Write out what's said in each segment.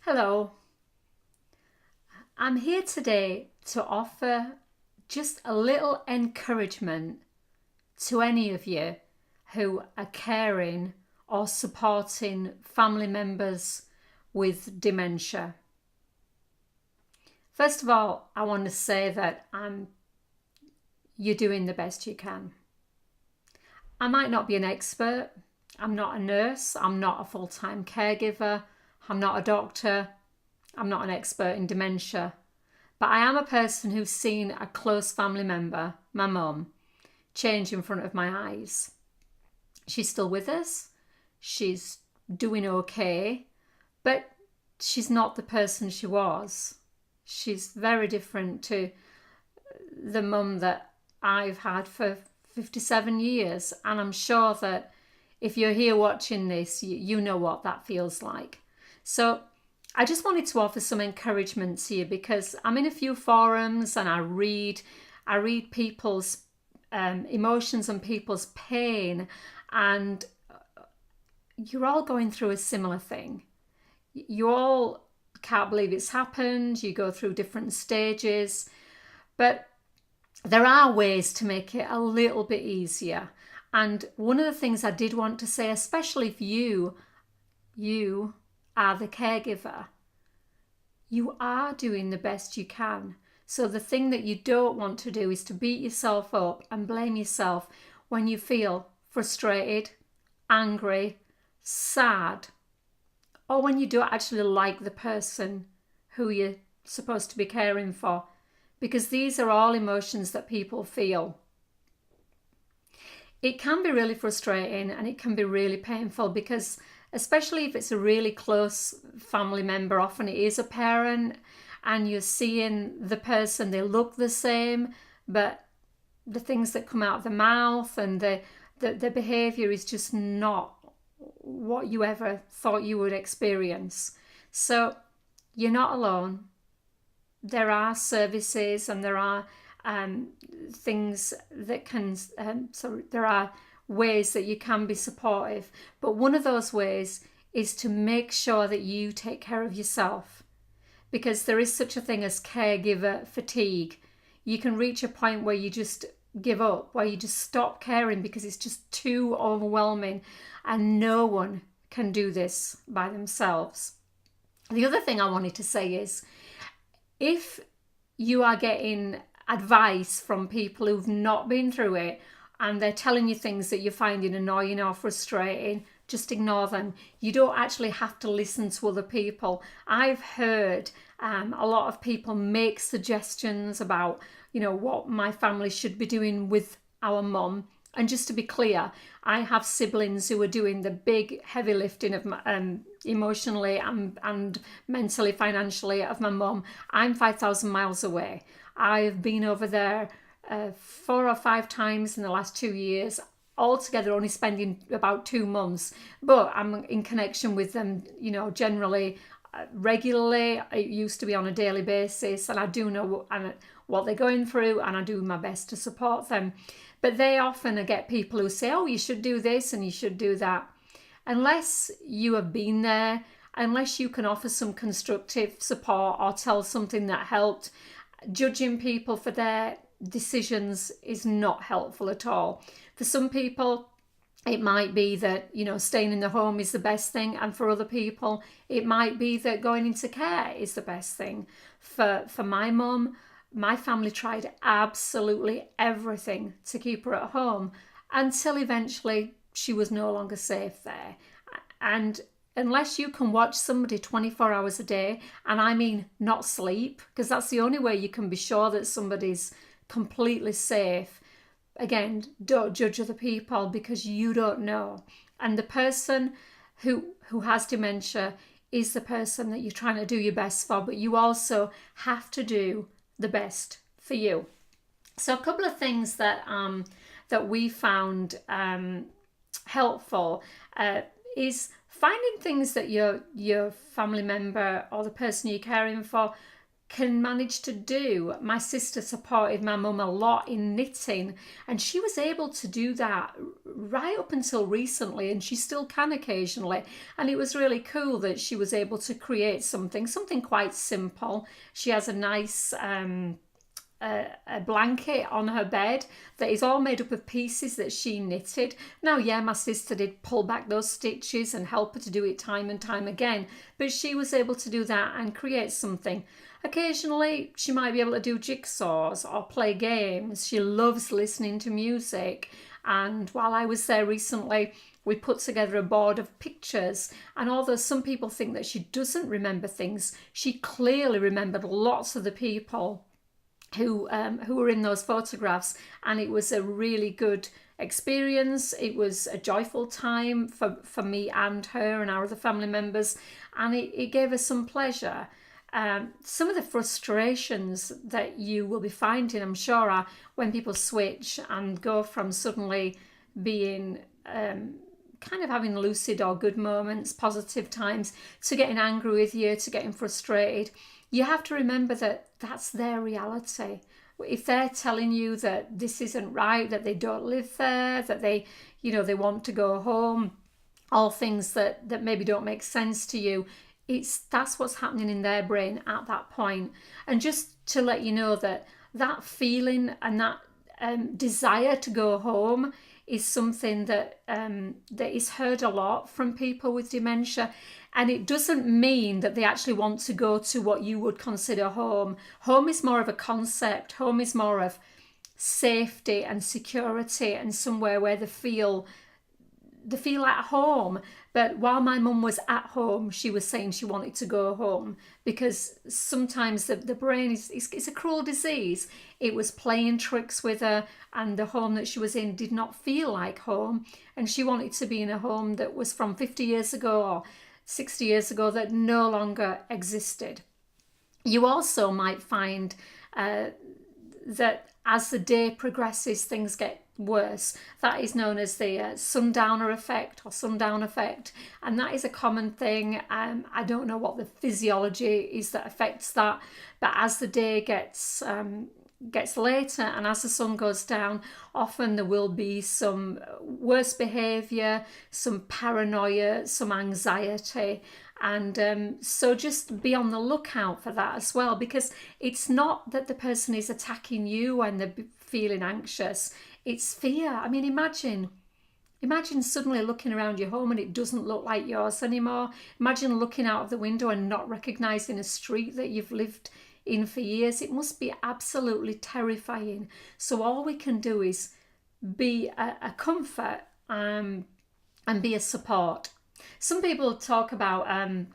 Hello, I'm here today to offer just a little encouragement to any of you who are caring or supporting family members with dementia. First of all, I want to say that you're doing the best you can. I might not be an expert. I'm not a nurse. I'm not a full-time caregiver. I'm not a doctor. I'm not an expert in dementia. But I am a person who's seen a close family member, my mum, change in front of my eyes. She's still with us. She's doing okay. But she's not the person she was. She's very different to the mum that I've had for 57 years. And I'm sure that if you're here watching this, you know what that feels like. So I just wanted to offer some encouragement to you because I'm in a few forums and I read people's emotions and people's pain, and you're all going through a similar thing. You all can't believe it's happened. You go through different stages, but there are ways to make it a little bit easier. And one of the things I did want to say, especially if you are the caregiver, you are doing the best you can. So the thing that you don't want to do is to beat yourself up and blame yourself when you feel frustrated, angry, sad, or when you don't actually like the person who you're supposed to be caring for, because these are all emotions that people feel. It can be really frustrating and it can be really painful because especially if it's a really close family member, often it is a parent, and you're seeing the person, they look the same, but the things that come out of the mouth and the behaviour is just not what you ever thought you would experience. So you're not alone. There are services and there are things that can, there are ways that you can be supportive, but one of those ways is to make sure that you take care of yourself, because there is such a thing as caregiver fatigue. You can reach a point where you just give up, where you just stop caring because it's just too overwhelming, and no one can do this by themselves. The other thing I wanted to say is, if you are getting advice from people who've not been through it and they're telling you things that you're finding annoying or frustrating, just ignore them. You don't actually have to listen to other people. I've heard a lot of people make suggestions about, what my family should be doing with our mum. And just to be clear, I have siblings who are doing the big heavy lifting of my, emotionally and mentally, financially of my mum. I'm 5,000 miles away. I've been over there 4 or 5 times in the last 2 years, altogether only spending about 2 months, but I'm in connection with them, generally regularly. It used to be on a daily basis, and I do know what they're going through, and I do my best to support them. But they often get people who say, oh, you should do this and you should do that. Unless you have been there, unless you can offer some constructive support or tell something that helped, judging people for their decisions is not helpful at all. For some people, it might be that, staying in the home is the best thing. And for other people, it might be that going into care is the best thing. For my mum, my family tried absolutely everything to keep her at home until eventually she was no longer safe there. And unless you can watch somebody 24 hours a day, and I mean not sleep, because that's the only way you can be sure that somebody's completely safe. Again, don't judge other people because you don't know. And the person who has dementia is the person that you're trying to do your best for, but you also have to do the best for you. So a couple of things that we found helpful is finding things that your family member or the person you're caring for can manage to do. My sister supported my mum a lot in knitting, and she was able to do that right up until recently, and she still can occasionally. And it was really cool that she was able to create something quite simple. She has a nice a blanket on her bed that is all made up of pieces that she knitted. Now, yeah, my sister did pull back those stitches and help her to do it time and time again, but she was able to do that and create something. Occasionally, she might be able to do jigsaws or play games. She loves listening to music. And while I was there recently, we put together a board of pictures, and although some people think that she doesn't remember things, she clearly remembered lots of the people who were in those photographs, and it was a really good experience. It was a joyful time for me and her and our other family members, and it gave us some pleasure. Some of the frustrations that you will be finding, I'm sure, are when people switch and go from suddenly being kind of having lucid or good moments, positive times, to getting angry with you, to getting frustrated. You have to remember that that's their reality. If they're telling you that this isn't right, that they don't live there, that they want to go home, all things that maybe don't make sense to you, that's what's happening in their brain at that point. And just to let you know that feeling and that desire to go home is something that is heard a lot from people with dementia. And it doesn't mean that they actually want to go to what you would consider home. Home is more of a concept. Home is more of safety and security and somewhere where they feel at home. But while my mum was at home, she was saying she wanted to go home, because sometimes the brain is a cruel disease. It was playing tricks with her, and the home that she was in did not feel like home, and she wanted to be in a home that was from 50 years ago or 60 years ago that no longer existed. You also might find that as the day progresses, things get worse. That is known as the sundowner effect or sundown effect, and that is a common thing. I don't know what the physiology is that affects that, but as the day gets later and as the sun goes down, often there will be some worse behaviour, some paranoia, some anxiety. And so just be on the lookout for that as well, because it's not that the person is attacking you when they're feeling anxious. It's fear. I mean, imagine suddenly looking around your home and it doesn't look like yours anymore. Imagine looking out of the window and not recognising a street that you've lived in for years. It must be absolutely terrifying. So all we can do is be a comfort and be a support. Some people talk about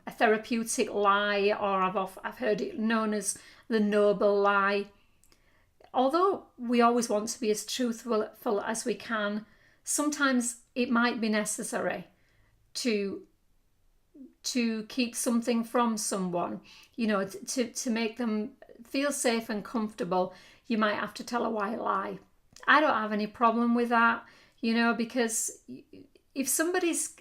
a therapeutic lie, or I've heard it known as the noble lie. Although we always want to be as truthful as we can, sometimes it might be necessary to keep something from someone, to make them feel safe and comfortable. You might have to tell a white lie. I don't have any problem with that, because if somebody's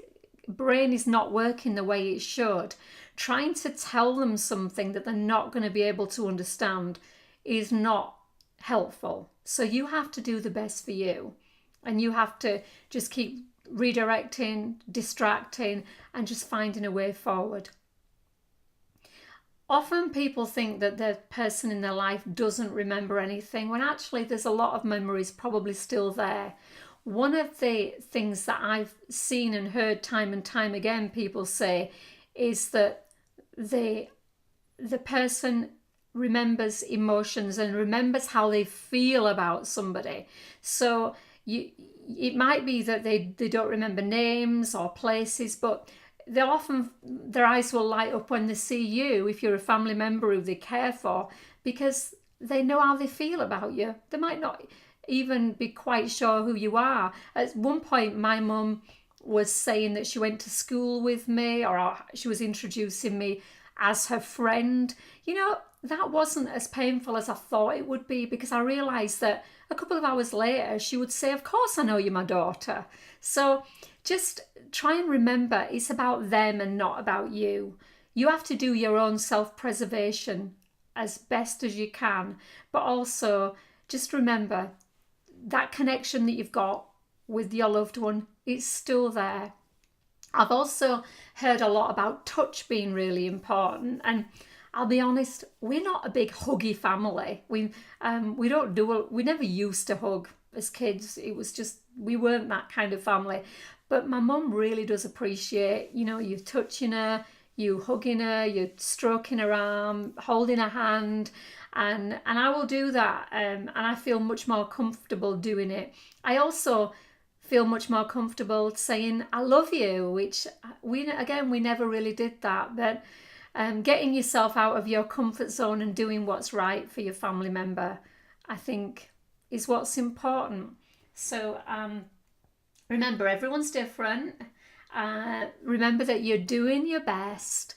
brain is not working the way it should, trying to tell them something that they're not going to be able to understand is not helpful. So you have to do the best for you, and you have to just keep redirecting, distracting, and just finding a way forward. Often people think that the person in their life doesn't remember anything, when actually there's a lot of memories probably still there. One of the things that I've seen and heard time and time again people say is that the person remembers emotions and remembers how they feel about somebody. So it might be that they don't remember names or places, but their eyes will light up when they see you, if you're a family member who they care for, because they know how they feel about you. They might not even be quite sure who you are. At one point, my mum was saying that she went to school with me, or she was introducing me as her friend. That wasn't as painful as I thought it would be, because I realised that a couple of hours later she would say, "Of course I know you're my daughter." So just try and remember, it's about them and not about you. You have to do your own self-preservation as best as you can. But also just remember that connection that you've got with your loved one is still there. I've also heard a lot about touch being really important, and I'll be honest, we're not a big huggy family. We never used to hug as kids. It was just, we weren't that kind of family. But my mum really does appreciate, you touching her, you hugging her, you stroking her arm, holding her hand, and I will do that, and I feel much more comfortable doing it. I also feel much more comfortable saying I love you, which we never really did that. But getting yourself out of your comfort zone and doing what's right for your family member, I think, is what's important. So remember, everyone's different. Remember that you're doing your best,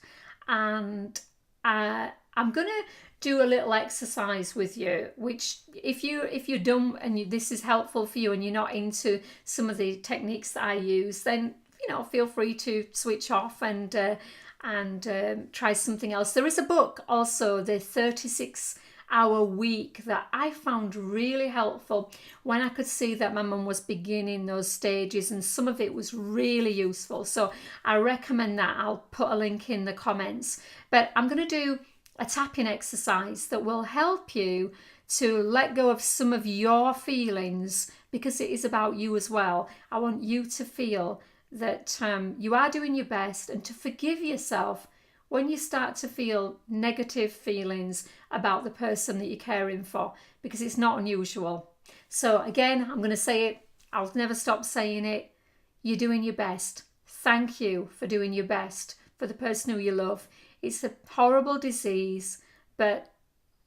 and I'm gonna do a little exercise with you, which if you're done and this is helpful for you and you're not into some of the techniques that I use, then feel free to switch off and try something else. There is a book also, the 36-hour week, that I found really helpful when I could see that my mum was beginning those stages, and some of it was really useful. So I recommend that. I'll put a link in the comments. But I'm going to do a tapping exercise that will help you to let go of some of your feelings, because it is about you as well. I want you to feel that you are doing your best, and to forgive yourself when you start to feel negative feelings about the person that you're caring for, because it's not unusual. So again, I'm going to say it. I'll never stop saying it. You're doing your best. Thank you for doing your best for the person who you love. It's a horrible disease, but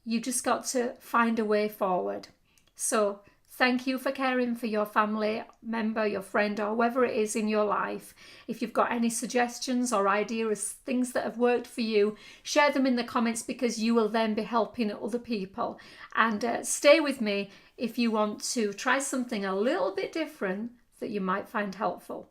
you just got to find a way forward. So thank you for caring for your family member, your friend, or whoever it is in your life. If you've got any suggestions or ideas, things that have worked for you, share them in the comments, because you will then be helping other people. And stay with me if you want to try something a little bit different that you might find helpful.